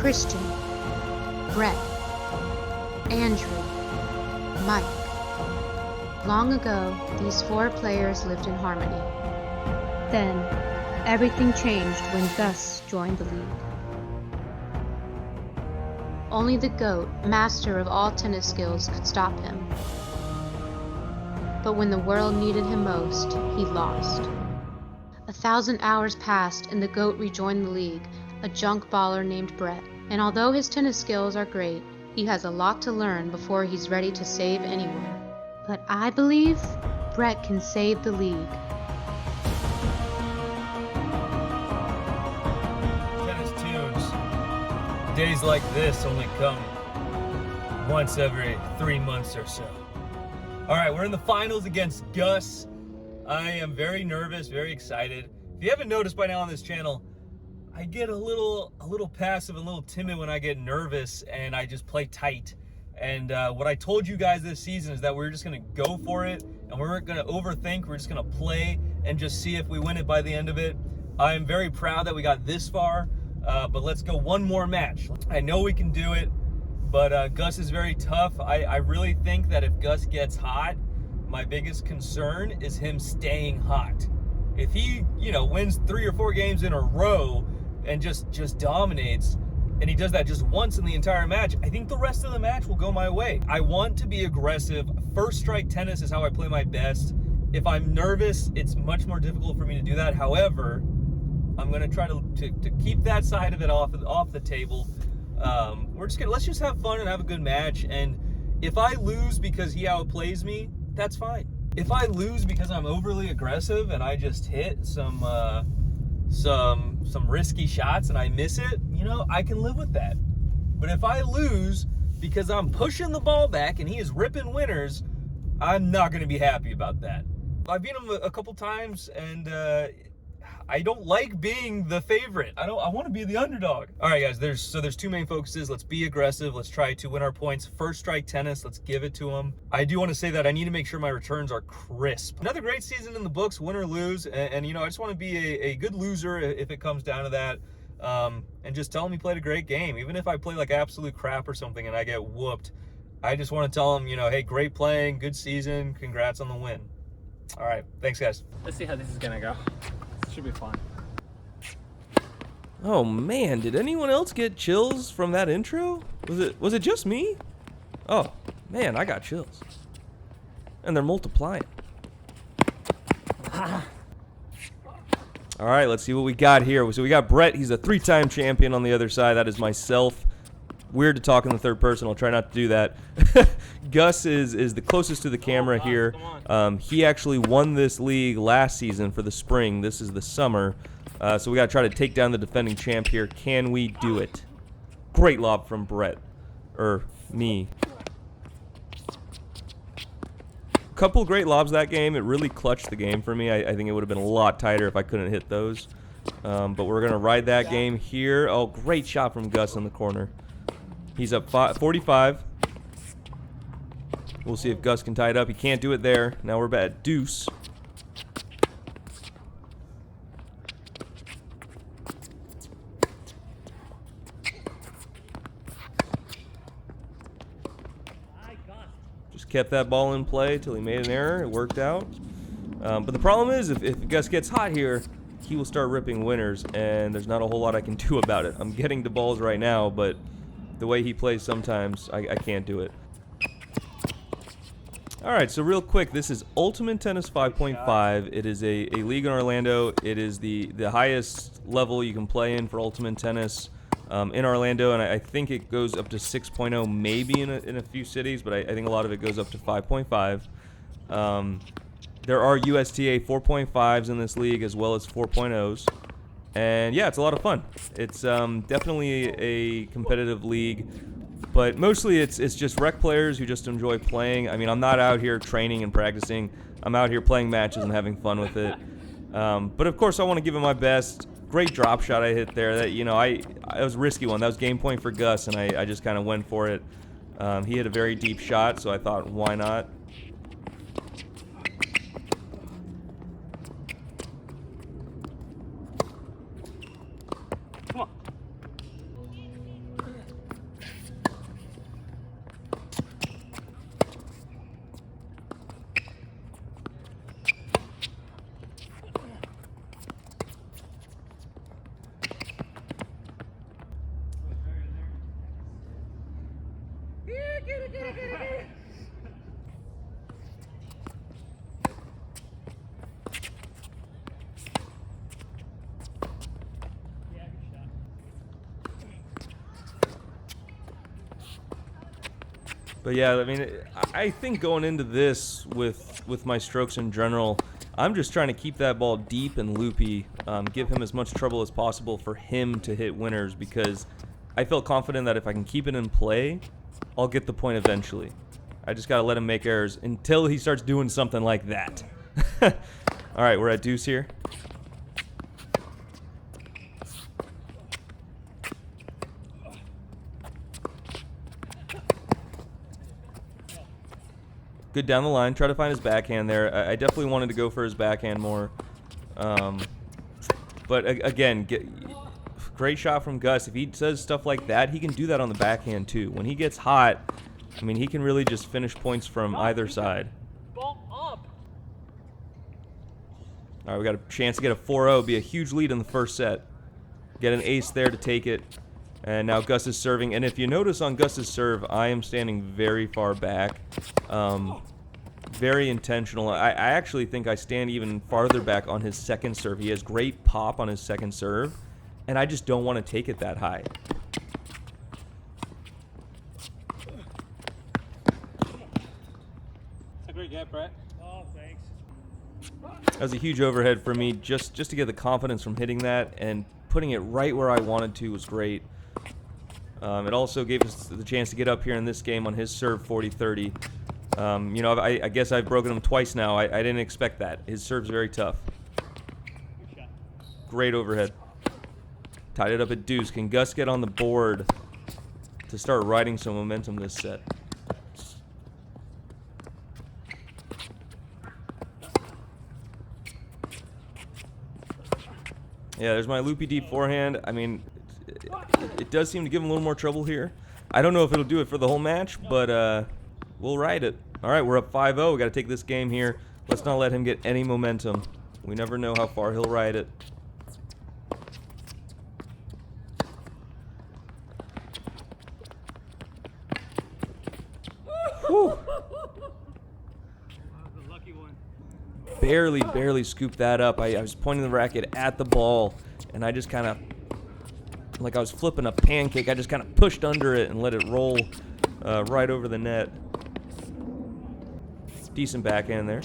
Christian, Brett, Andrew, Mike. Long ago, these 4 players lived in harmony. Then, everything changed when Gus joined the league. Only the GOAT, master of all tennis skills, could stop him. But when the world needed him most, he lost. 1,000 hours passed and the GOAT rejoined the league, a junk baller named Brett. And although his tennis skills are great, he has a lot to learn before he's ready to save anyone. But I believe Brett can save the league. Tennis tunes. Days like this only come once every 3 months or so. All right, we're in the finals against Gus. I am very nervous, very excited. If you haven't noticed by now on this channel, I get a little passive, a little timid when I get nervous, and I just play tight. And what I told you guys this season is that we're just gonna go for it, and we weren't gonna overthink. We're just gonna play and just see if we win it by the end of it. I am very proud that we got this far, but let's go one more match. I know we can do it, but Gus is very tough. I really think that if Gus gets hot, my biggest concern is him staying hot. If he, wins 3 or 4 games in a row and just dominates, and he does that just once in the entire match, I think the rest of the match will go my way. I want to be aggressive. First strike tennis is how I play my best. If I'm nervous, it's much more difficult for me to do that. However, I'm gonna try to keep that side of it off the table. Let's just have fun and have a good match. And if I lose because he outplays me, that's fine. If I lose because I'm overly aggressive and I just hit some risky shots and I miss it, I can live with that. But if I lose because I'm pushing the ball back and he is ripping winners, I'm not going to be happy about that. I've beat him a couple times, and I don't like being the favorite. I want to be the underdog. All right, guys, there's 2 main focuses. Let's be aggressive. Let's try to win our points. First strike tennis, let's give it to him. I do want to say that I need to make sure my returns are crisp. Another great season in the books, win or lose. And I just want to be a good loser if it comes down to that. And just tell him he played a great game. Even if I play like absolute crap or something and I get whooped, I just want to tell him, hey, great playing, good season, congrats on the win. All right, thanks, guys. Let's see how this is gonna go. Should be fun. Oh man, did anyone else get chills from that intro? Was it just me? Oh man, I got chills. And they're multiplying. All right, let's see what we got here. So we got Brett. He's a 3-time champion on the other side. That is myself. Weird to talk in the third person. I'll try not to do that. Gus is the closest to the camera here. He actually won this league last season for the spring. This is the summer. So we got to try to take down the defending champ here. Can we do it? Great lob from Brett. Or me. Couple great lobs that game. It really clutched the game for me. I think it would have been a lot tighter if I couldn't hit those. But we're going to ride that game here. Oh, great shot from Gus in the corner. He's up 45. We'll see if Gus can tie it up. He can't do it there. Now we're at deuce. Just kept that ball in play till he made an error. It worked out. But the problem is, if Gus gets hot here, he will start ripping winners, and there's not a whole lot I can do about it. I'm getting the balls right now, but the way he plays sometimes, I can't do it. Alright, so real quick, this is Ultimate Tennis 5.5. It is a league in Orlando. It is the highest level you can play in for Ultimate Tennis in Orlando, and I think it goes up to 6.0 maybe in a few cities, but I think a lot of it goes up to 5.5. There are USTA 4.5s in this league as well as 4.0s. And yeah, it's a lot of fun. It's definitely a competitive league, but mostly it's just rec players who just enjoy playing. I mean, I'm not out here training and practicing. I'm out here playing matches and having fun with it. But of course, I want to give it my best. Great drop shot I hit there. That it was a risky one. That was game point for Gus, and I just kind of went for it. He hit a very deep shot, so I thought, why not? But yeah, I mean, I think going into this with my strokes in general, I'm just trying to keep that ball deep and loopy, give him as much trouble as possible for him to hit winners, because I feel confident that if I can keep it in play, I'll get the point eventually. I just gotta let him make errors until he starts doing something like that. All right, we're at deuce here. Good down the line. Try to find his backhand there. I definitely wanted to go for his backhand more. But again, great shot from Gus. If he says stuff like that, he can do that on the backhand too. When he gets hot, I mean, he can really just finish points from either side. Ball up. All right, we got a chance to get a 4-0. Be a huge lead in the first set. Get an ace there to take it. And now Gus is serving. And if you notice on Gus's serve, I am standing very far back. Very intentional. I actually think I stand even farther back on his second serve. He has great pop on his second serve, and I just don't want to take it that high. It's a great get, Brett. Oh, thanks. That was a huge overhead for me. Just to get the confidence from hitting that and putting it right where I wanted to was great. It also gave us the chance to get up here in this game on his serve 40-30. You know, I guess I've broken him twice now. I didn't expect that. His serve's very tough. Great overhead. Tied it up at deuce. Can Gus get on the board to start riding some momentum this set? Yeah, there's my loopy deep forehand. I mean, it does seem to give him a little more trouble here. I don't know if it'll do it for the whole match, but we'll ride it. All right, we're up 5-0. We got to take this game here. Let's not let him get any momentum. We never know how far he'll ride it. Whew. The lucky one. Barely scooped that up. I was pointing the racket at the ball, and I just kind of, like I was flipping a pancake, I just kind of pushed under it and let it roll right over the net. Decent backhand there.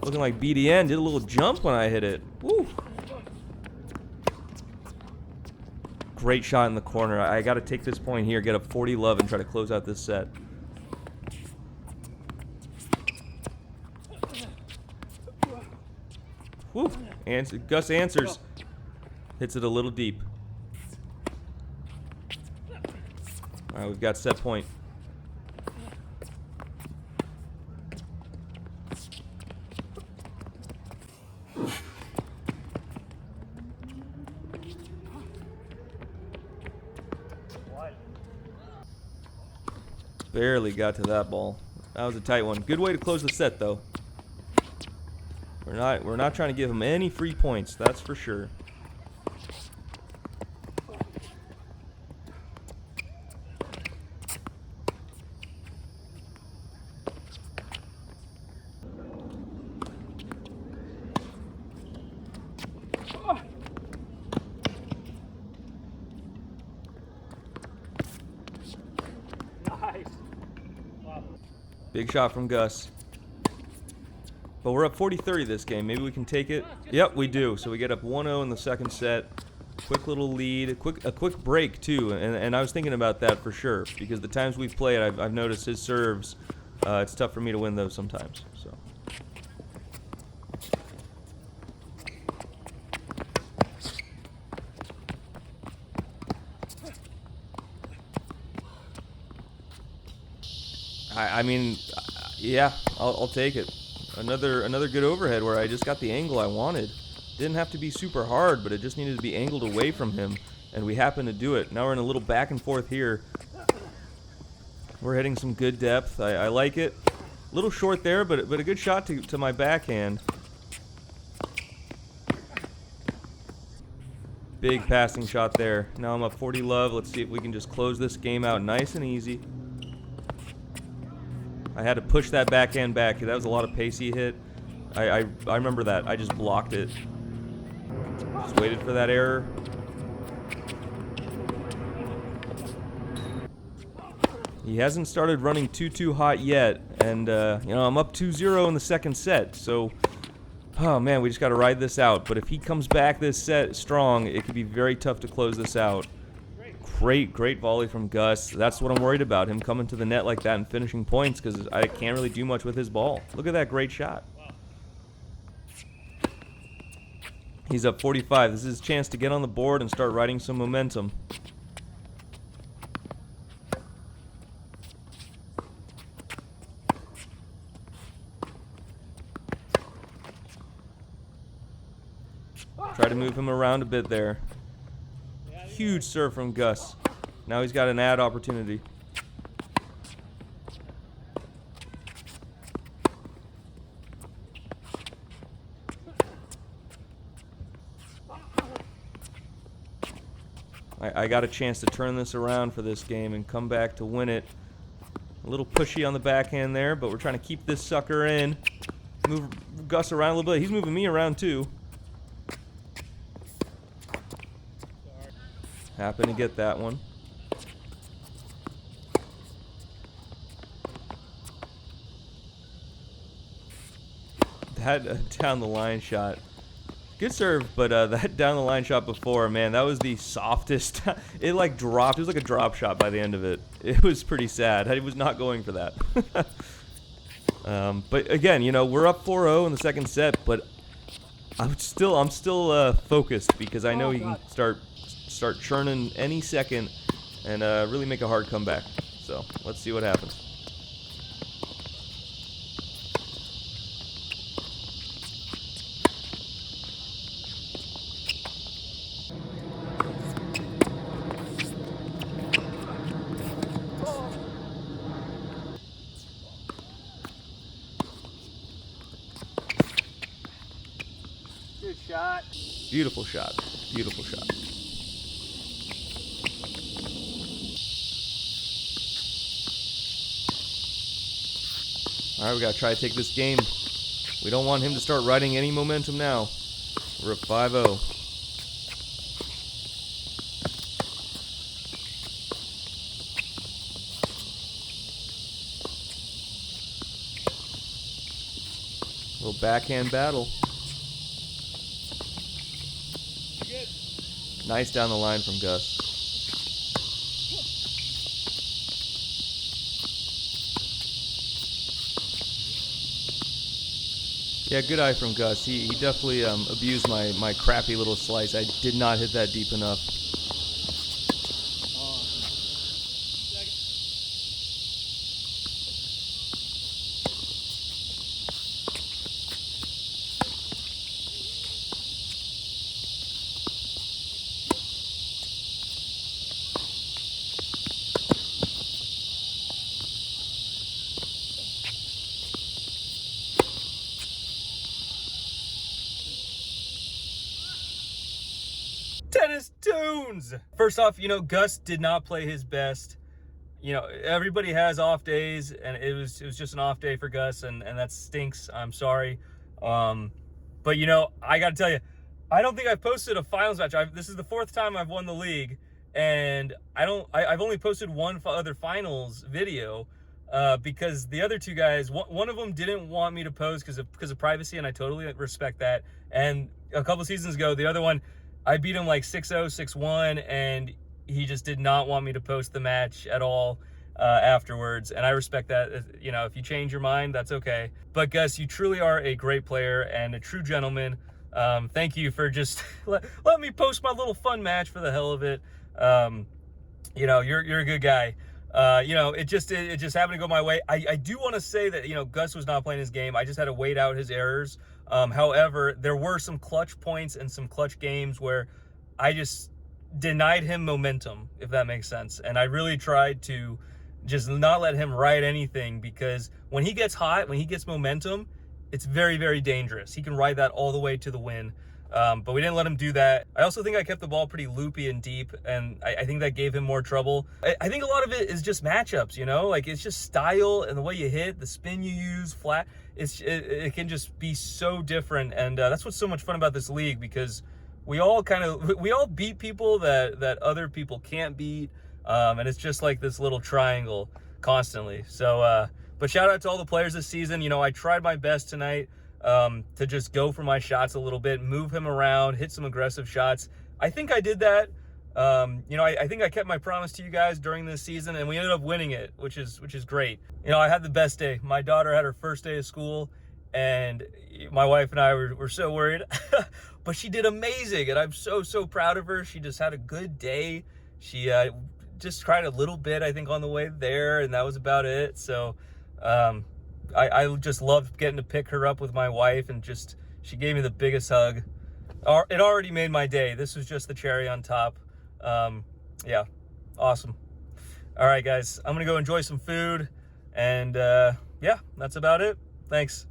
Looking like BDN did a little jump when I hit it. Woo! Great shot in the corner. I got to take this point here, get a 40 love, and try to close out this set. Woo! Gus answers. Hits it a little deep. All right, we've got set point. Barely got to that ball. That was a tight one. Good way to close the set, though. We're not trying to give him any free points, that's for sure. Nice. Wow. Big shot from Gus. But we're up 40-30 this game. Maybe we can take it. Yep, we do. So we get up 1-0 in the second set. Quick little lead. A quick break, too. And I was thinking about that for sure. Because the times we've played, I've noticed his serves. It's tough for me to win those sometimes. So. I mean, yeah, I'll take it. Another good overhead where I just got the angle I wanted. Didn't have to be super hard, but it just needed to be angled away from him, and we happened to do it. Now we're in a little back and forth here. We're hitting some good depth. I like it. A little short there, but a good shot to my backhand. Big passing shot there. Now I'm up 40 love. Let's see if we can just close this game out nice and easy. I had to push that backhand back. That was a lot of pace he hit. I remember that. I just blocked it. Just waited for that error. He hasn't started running too hot yet, and you know, I'm up 2-0 in the second set, so oh man, we just got to ride this out. But if he comes back this set strong, it could be very tough to close this out. Great volley from Gus. That's what I'm worried about, him coming to the net like that and finishing points, because I can't really do much with his ball. Look at that great shot. He's up 45. This is his chance to get on the board and start riding some momentum. Try to move him around a bit there. Huge serve from Gus. Now he's got an ad opportunity. I got a chance to turn this around for this game and come back to win it. A little pushy on the backhand there, but we're trying to keep this sucker in. Move Gus around a little bit. He's moving me around too. Happen to get that one. That down the line shot. Good serve, but that down the line shot before, man, that was the softest. It like dropped. It was like a drop shot by the end of it. It was pretty sad. I was not going for that. But again, you know, we're up 4-0 in the second set, but I'm still focused, because I know he can start churning any second and really make a hard comeback. So let's see what happens. Good shot. Beautiful shot. Beautiful shot. All right, we gotta try to take this game. We don't want him to start riding any momentum now. We're at 5-0. Little backhand battle. Nice down the line from Gus. Yeah, good eye from Gus. He definitely abused my crappy little slice. I did not hit that deep enough. Tennis Tunes! First off, you know, Gus did not play his best. You know, everybody has off days, and it was just an off day for Gus, and that stinks. I'm sorry. But, you know, I got to tell you, I don't think I've posted a finals match. This is the 4th time I've won the league, and I've only posted one other finals video because the other two guys, one of them didn't want me to post because of privacy, and I totally respect that. And a couple seasons ago, the other one, I beat him like 6-0, 6-1, and he just did not want me to post the match at all afterwards. And I respect that. You know, if you change your mind, that's okay. But Gus, you truly are a great player and a true gentleman. Thank you for just let me post my little fun match for the hell of it. You know, you're a good guy. You know, it just happened to go my way. I do want to say that, you know, Gus was not playing his game. I just had to wait out his errors. However, there were some clutch points and some clutch games where I just denied him momentum, if that makes sense. And I really tried to just not let him ride anything, because when he gets hot, when he gets momentum, it's very, very dangerous. He can ride that all the way to the win. But we didn't let him do that. I also think I kept the ball pretty loopy and deep, and I think that gave him more trouble. I think a lot of it is just matchups, you know? Like, it's just style and the way you hit, the spin you use, flat. It can just be so different, and that's what's so much fun about this league, because we all beat people that other people can't beat, and it's just like this little triangle constantly. So, but shout out to all the players this season. You know, I tried my best tonight to just go for my shots a little bit, move him around, hit some aggressive shots. I think I did that. You know, I think I kept my promise to you guys during this season, and we ended up winning it, which is great. You know, I had the best day. My daughter had her first day of school, and my wife and I were so worried, but she did amazing, and I'm so proud of her. She just had a good day. She just cried a little bit, I think, on the way there, and that was about it. So I just loved getting to pick her up with my wife, and just she gave me the biggest hug. It already made my day. This was just the cherry on top. Yeah, awesome. All right, guys, I'm gonna go enjoy some food, and yeah, that's about it. Thanks.